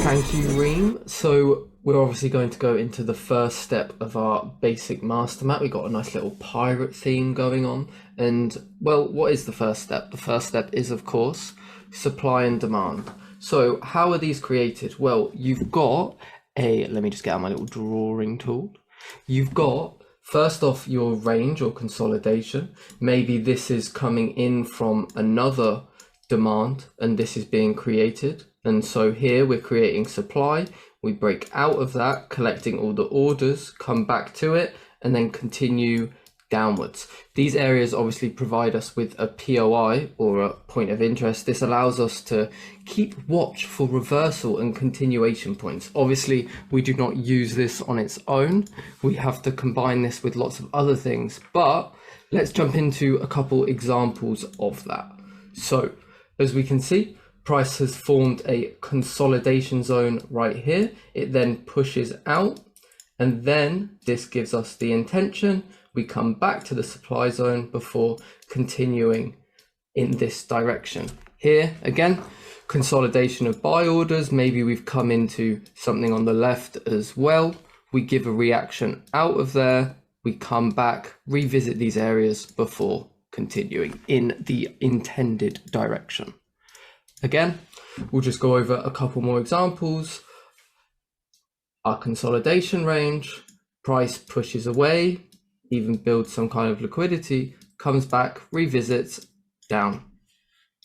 Thank you, Reem. So we're obviously going to go into the first step of our basic master map. We've got a nice little pirate theme going on. And well, what is the first step? The first step is, of course, supply and demand. So how are these created? Well, you've got let me just get out my little drawing tool. You've got, first off, your range or consolidation. Maybe this is coming in from another demand and this is being created. And so here we're creating supply. We break out of that, collecting all the orders, come back to it, and then continue downwards. These areas obviously provide us with a POI or a point of interest. This allows us to keep watch for reversal and continuation points. Obviously, we do not use this on its own. We have to combine this with lots of other things, but let's jump into a couple examples of that. So as we can see, price has formed a consolidation zone right here. It then pushes out, and then this gives us the intention. We come back to the supply zone before continuing in this direction. Here, again, consolidation of buy orders. Maybe we've come into something on the left as well. We give a reaction out of there. We come back, revisit these areas before continuing in the intended direction. Again, we'll just go over a couple more examples. Our consolidation range, price pushes away, even builds some kind of liquidity, comes back, revisits, down.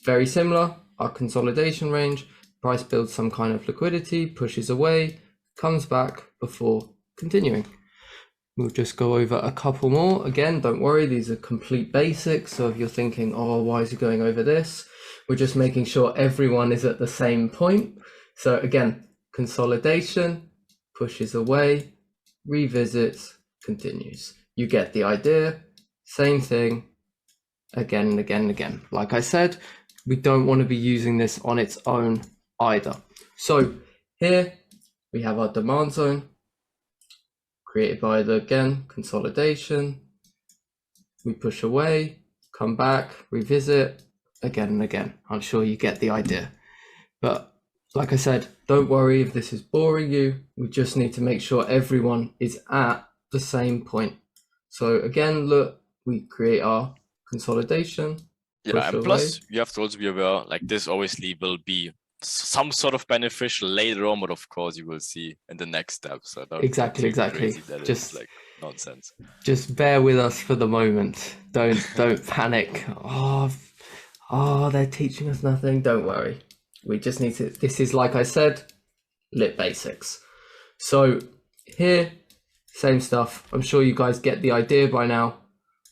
Very similar, our consolidation range, price builds some kind of liquidity, pushes away, comes back before continuing. We'll just go over a couple more. Again, don't worry, these are complete basics. So if you're thinking, oh, why is he going over this? We're just making sure everyone is at the same point. So again, consolidation, pushes away, revisits, continues. You get the idea. Same thing again and again and again. Like I said, we don't want to be using this on its own either. So here we have our demand zone created by the, again, consolidation. We push away, come back, revisit, again and again. I'm sure you get the idea. But like I said, don't worry if this is boring you. We just need to make sure everyone is at the same point. So again, look, we create our consolidation. Yeah, and plus you have to also be aware, like this obviously will be some sort of beneficial later on, but of course you will see in the next step. So exactly. that just like nonsense. Just bear with us for the moment. Don't panic. Oh, they're teaching us nothing. Don't worry. We just need to, this is, like I said, lit basics. So here, same stuff. I'm sure you guys get the idea by now,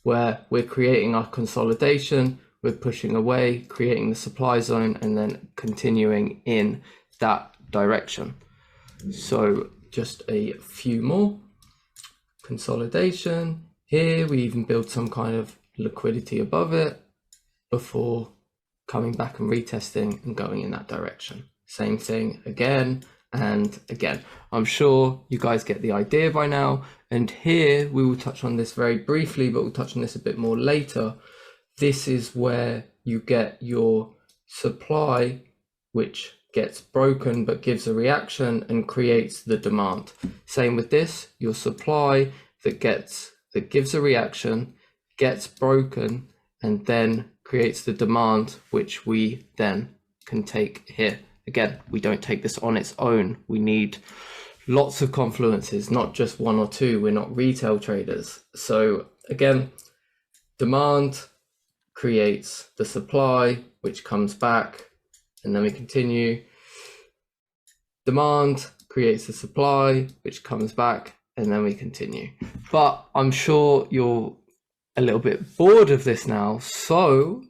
where we're creating our consolidation, we're pushing away, creating the supply zone, and then continuing in that direction. So just a few more. Consolidation. Here we even build some kind of liquidity above it before coming back and retesting and going in that direction. Same thing again and again. I'm sure you guys get the idea by now. And here we will touch on this very briefly, but we'll touch on this a bit more later. This is where you get your supply, which gets broken but gives a reaction and creates the demand. Same with this, your supply that gives a reaction, gets broken, and then creates the demand, which we then can take here. Again, we don't take this on its own. We need lots of confluences, not just one or two. We're not retail traders. So again, demand creates the supply, which comes back, and then we continue. Demand creates the supply, which comes back, and then we continue. But I'm sure you're a little bit bored of this now, so